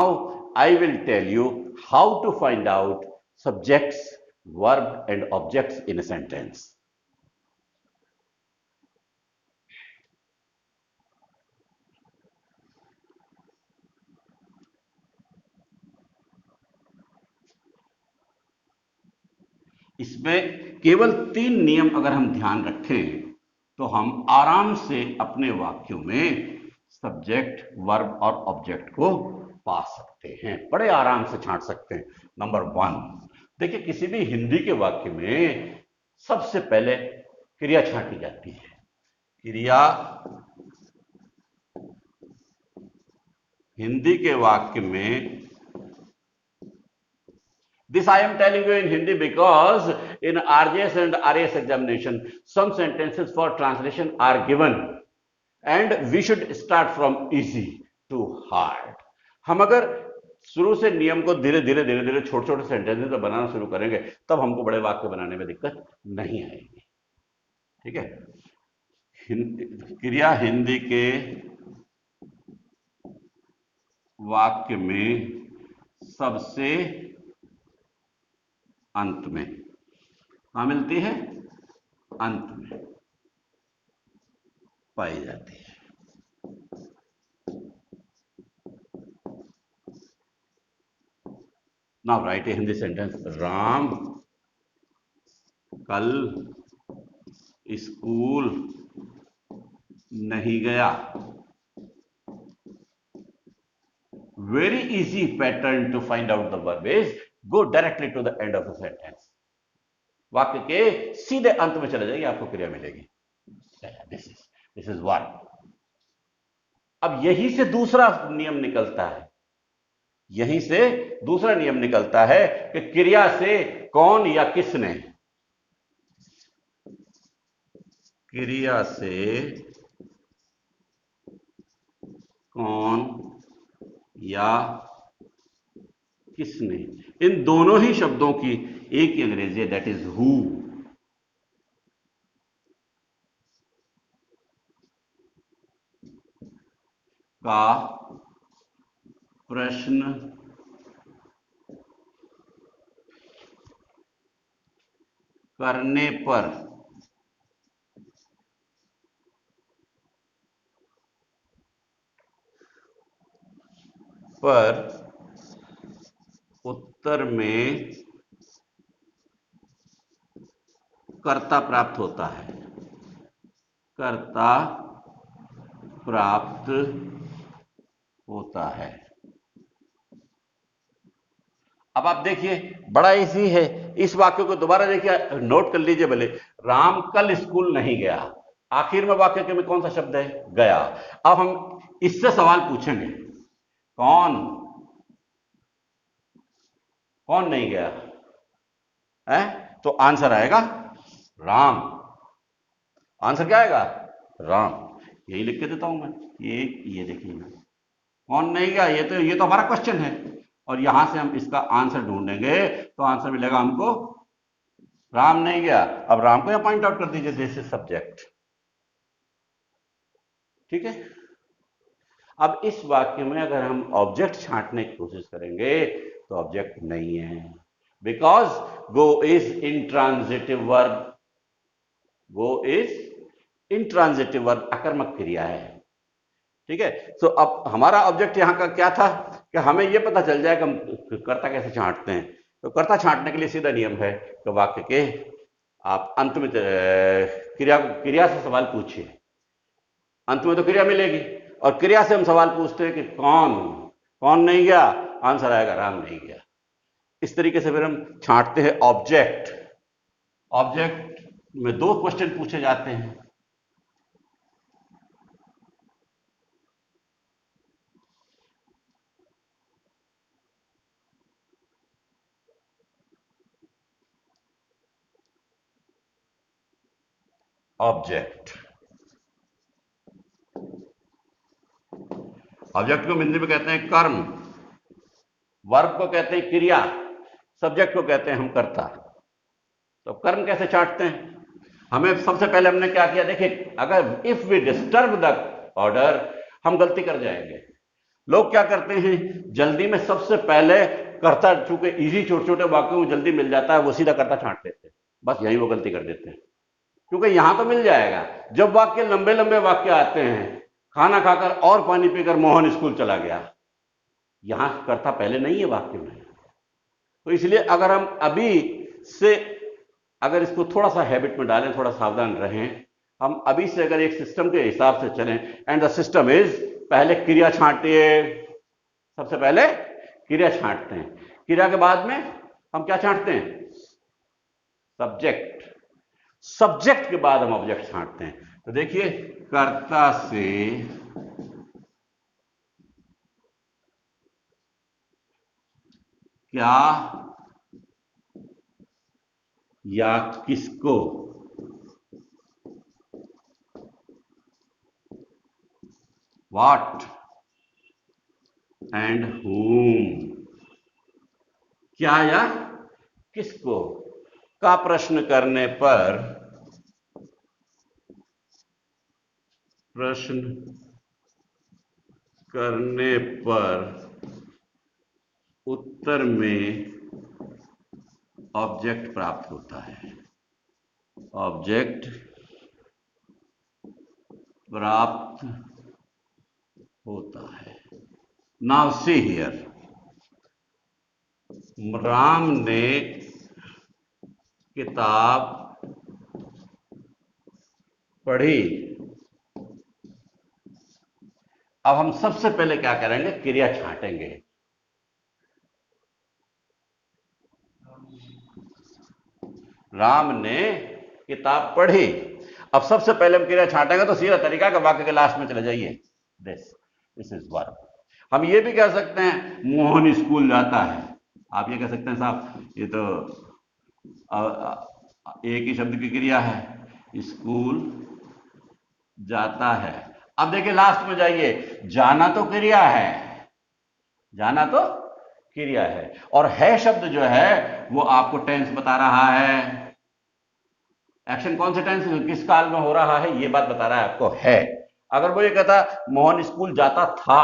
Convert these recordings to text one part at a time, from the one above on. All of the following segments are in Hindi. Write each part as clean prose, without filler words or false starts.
Now I will tell you how to find out subjects, verb and objects in a sentence. इसमें केवल 3 नियम अगर हम ध्यान रखें तो हम आराम से अपने वाक्यों में सब्जेक्ट, वर्ब और ऑब्जेक्ट को पा सकते हैं, बड़े आराम से छांट सकते हैं। नंबर 1, देखिए किसी भी हिंदी के वाक्य में सबसे पहले क्रिया छांटी जाती है। क्रिया हिंदी के वाक्य में, this I am telling you in Hindi because in RJS and RAS examination some sentences for translation are given and we should start from easy to hard. हम अगर शुरू से नियम को धीरे धीरे छोटे छोटे सेंटेंसेस बनाना शुरू करेंगे तब हमको बड़े वाक्य बनाने में दिक्कत नहीं आएगी। ठीक है, क्रिया हिंदी के वाक्य में सबसे अंत में कहां मिलती है? अंत में पाई जाती है। Now write a Hindi sentence. Ram कल स्कूल नहीं गया। Very easy pattern to find out the verb is go directly to the end of the sentence. वाक्य के सीधे अंत में चले जाइए, आपको क्रिया मिलेगी। This is verb. अब यहीं से दूसरा नियम निकलता है, यहीं से दूसरा नियम निकलता है कि क्रिया से कौन या किसने, क्रिया से कौन या किसने, इन दोनों ही शब्दों की एक ही अंग्रेजी है, दैट इज हु। का प्रश्न करने पर उत्तर में कर्ता प्राप्त होता है, कर्ता प्राप्त होता है। अब आप देखिए बड़ा इजी है, इस वाक्य को दोबारा देखिए, नोट कर लीजिए भले। राम कल स्कूल नहीं गया, आखिर में वाक्य के में कौन सा शब्द है? गया। अब हम इससे सवाल पूछेंगे, कौन कौन नहीं गया है? तो आंसर आएगा राम। आंसर क्या आएगा? राम। यही लिख के देता हूं मैं, ये देखिए कौन नहीं गया, ये तो हमारा क्वेश्चन है और यहां से हम इसका आंसर ढूंढेंगे तो आंसर मिलेगा हमको राम नहीं गया। अब राम को यहां पॉइंट आउट कर दीजिए, दिस इज सब्जेक्ट। ठीक है, अब इस वाक्य में अगर हम ऑब्जेक्ट छांटने की कोशिश करेंगे तो ऑब्जेक्ट नहीं है, because go is intransitive verb. Go is intransitive verb, अकर्मक क्रिया है। ठीक है, तो अब हमारा ऑब्जेक्ट यहां का क्या था कि हमें यह पता चल जाए कि हम कर्ता कैसे छांटते हैं। तो कर्ता छांटने के लिए सीधा नियम है कि वाक्य के आप अंत में क्रिया से सवाल पूछिए, अंत में तो क्रिया मिलेगी और क्रिया से हम सवाल पूछते हैं कि कौन कौन नहीं गया, आंसर आएगा राम नहीं गया। इस तरीके से फिर हम छांटते हैं ऑब्जेक्ट। ऑब्जेक्ट में 2 क्वेश्चन पूछे जाते हैं। ऑब्जेक्ट, ऑब्जेक्ट को हिंदी में कहते हैं कर्म, वर्ब को कहते हैं क्रिया, सब्जेक्ट को कहते हैं हम कर्ता। तो कर्म कैसे छांटते हैं? हमें सबसे पहले हमने क्या किया, देखिए अगर if we disturb the order हम गलती कर जाएंगे। लोग क्या करते हैं, जल्दी में सबसे पहले कर्ता, चूंकि इजी छोटे छोटे वाक्यों में जल्दी मिल जाता है, वो सीधा कर्ता छांट लेते हैं, बस यही वो गलती कर देते हैं, क्योंकि यहां तो मिल जाएगा। जब वाक्य लंबे लंबे वाक्य आते हैं, खाना खाकर और पानी पीकर मोहन स्कूल चला गया, यहां कर्ता पहले नहीं है वाक्य में। तो इसलिए अगर हम अभी से, अगर इसको थोड़ा सा हैबिट में डालें, थोड़ा सावधान रहें, हम अभी से अगर एक सिस्टम के हिसाब से चलें, एंड द सिस्टम इज, पहले क्रिया छांटिए, सबसे पहले क्रिया छांटते हैं, क्रिया के बाद में हम क्या छांटते हैं, सब्जेक्ट, सब्जेक्ट के बाद हम ऑब्जेक्ट छांटते हैं। तो देखिए, कर्ता से क्या या किसको, व्हाट एंड whom, क्या या किसको का प्रश्न करने पर, प्रश्न करने पर उत्तर में ऑब्जेक्ट प्राप्त होता है, ऑब्जेक्ट प्राप्त होता है। नाउ सी हियर, राम ने किताब पढ़ी। अब हम सबसे पहले क्या करेंगे, क्रिया छांटेंगे। राम ने किताब पढ़ी। अब सबसे पहले हम क्रिया छांटेंगे, तो सीधा तरीका का वाक्य के लास्ट में चले जाइए, दिस इज वर्ब। हम ये भी कह सकते हैं मोहन स्कूल जाता है, आप ये कह सकते हैं साहब ये तो एक ही शब्द की क्रिया है, स्कूल जाता है। अब देखिए लास्ट में जाइए, जाना तो क्रिया है, जाना तो क्रिया है, और है शब्द जो है वो आपको टेंस बता रहा है, एक्शन कौन से टेंस किस काल में हो रहा है ये बात बता रहा है आपको, है। अगर वो ये कहता मोहन स्कूल जाता था,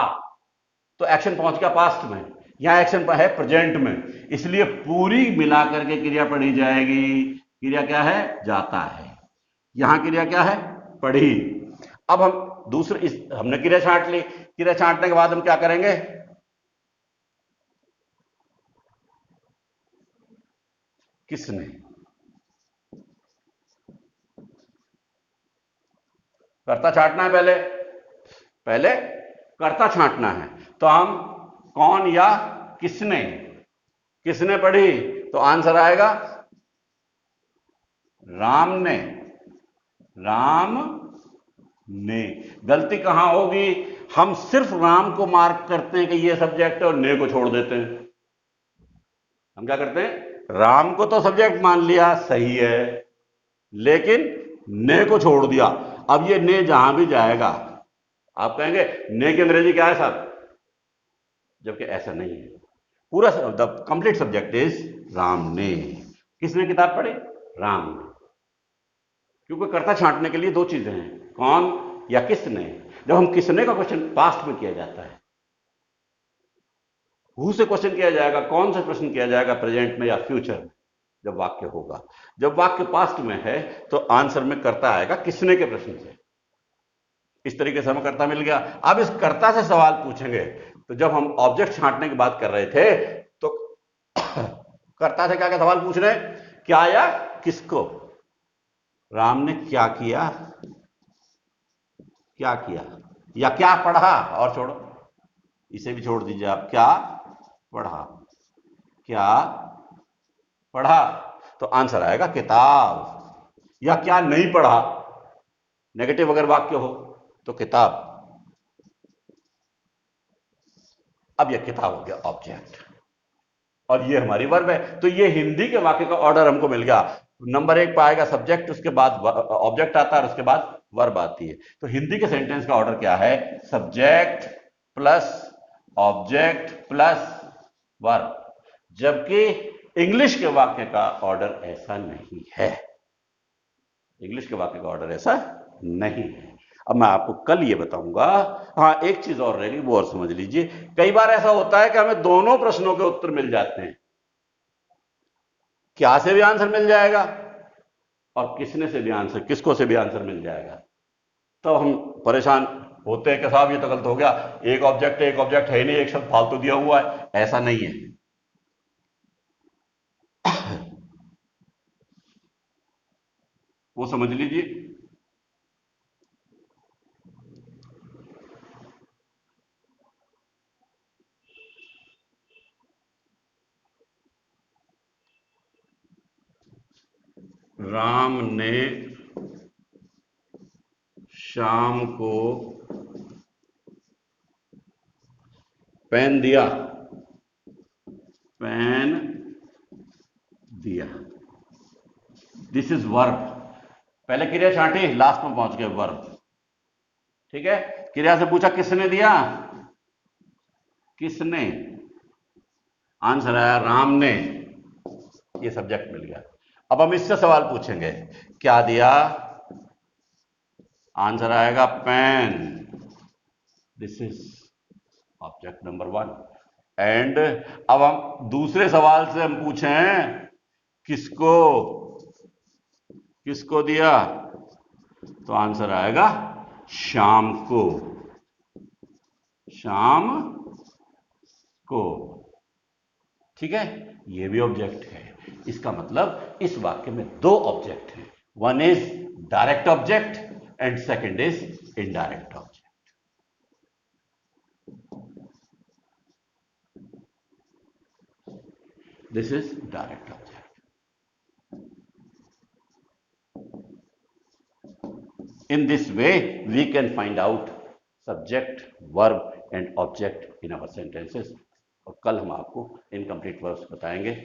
तो एक्शन पहुंच गया पास्ट में, यहां एक्शन है प्रेजेंट में, इसलिए पूरी मिलाकर के क्रिया पढ़ी जाएगी। क्रिया क्या है, जाता है, यहां क्रिया क्या है, पढ़ी। अब हम दूसरे, हमने क्रिया छांट ली, क्रिया छांटने के बाद हम क्या करेंगे, किसने, कर्ता छांटना है, पहले पहले कर्ता छांटना है। तो हम कौन या किसने, किसने पढ़ी, तो आंसर आएगा राम ने, राम ने। गलती कहां होगी, हम सिर्फ राम को मार्क करते हैं कि ये सब्जेक्ट है और ने को छोड़ देते हैं। हम क्या करते हैं, राम को तो सब्जेक्ट मान लिया, सही है, लेकिन ने को छोड़ दिया। अब ये ने जहां भी जाएगा, आप कहेंगे ने की अंग्रेजी क्या है साहब, जबकि ऐसा नहीं है, पूरा the complete subject is Ram ने। किसने किताब पढ़ी, राम ने, क्योंकि कर्ता छांटने के लिए दो चीजें हैं, कौन या किसने। जब हम किसने का क्वेश्चन पास्ट में किया जाता है, हु से क्वेश्चन किया जाएगा, कौन से प्रश्न किया जाएगा, प्रेजेंट में या फ्यूचर में, जब वाक्य होगा। जब वाक्य पास्ट में है तो आंसर में कर्ता आएगा किसने के प्रश्न से। इस तरीके से हमें कर्ता मिल गया। अब इस कर्ता से सवाल पूछेंगे, तो जब हम ऑब्जेक्ट छांटने की बात कर रहे थे, तो कर्ता से क्या क्या सवाल पूछ रहे हैं, क्या या किसको, राम ने क्या किया, क्या किया, या क्या पढ़ा, और छोड़ो, इसे भी छोड़ दीजिए आप, क्या पढ़ा, क्या पढ़ा, तो आंसर आएगा किताब। या क्या नहीं पढ़ा, नेगेटिव अगर वाक्य हो तो किताब। अब यह किताब हो गया ऑब्जेक्ट, और ये हमारी वर्ब है। तो ये हिंदी के वाक्य का ऑर्डर हमको मिल गया, नंबर एक पाएगा सब्जेक्ट, उसके बाद ऑब्जेक्ट आता है, और उसके बाद वर्ब आती है। तो हिंदी के सेंटेंस का ऑर्डर क्या है, subject plus object plus verb, जबकि इंग्लिश के वाक्य का ऑर्डर ऐसा नहीं है, इंग्लिश के वाक्य का ऑर्डर ऐसा नहीं है। अब मैं आपको कल ये बताऊंगा। हाँ, एक चीज और रह गई, वो और समझ लीजिए। कई बार ऐसा होता है कि हमें दोनों प्रश्नों के उत्तर मिल जाते हैं, क्या से भी आंसर मिल जाएगा और किसने से भी आंसर, किसको से भी आंसर मिल जाएगा। तो हम परेशान होते हैं कि साहब ये तो गलत हो गया, एक ऑब्जेक्ट है ही नहीं, एक शब्द फालतू दिया हुआ है। ऐसा नहीं है। वो समझ लीजिए। राम ने शाम को पेन दिया, पेन दिया। This is verb. पहले क्रिया छांटी, लास्ट में पहुंच गए वर्ब। ठीक है, क्रिया से पूछा किसने दिया, किसने, आंसर आया राम ने, ये सब्जेक्ट मिल गया। अब हम इससे सवाल पूछेंगे, क्या दिया, आंसर आएगा pen. This is object number 1। And अब हम दूसरे सवाल से हम पूछें, किसको, किसको दिया, तो आंसर आएगा शाम को, शाम को। ठीक है, ये भी ऑब्जेक्ट है। इसका मतलब इस वाक्य में दो ऑब्जेक्ट हैं, one is direct object and second is indirect object. This is direct object. In this way, we can find out subject, verb and object in our sentences. और कल हम आपको इनकम्प्लीट वर्ब्स बताएंगे।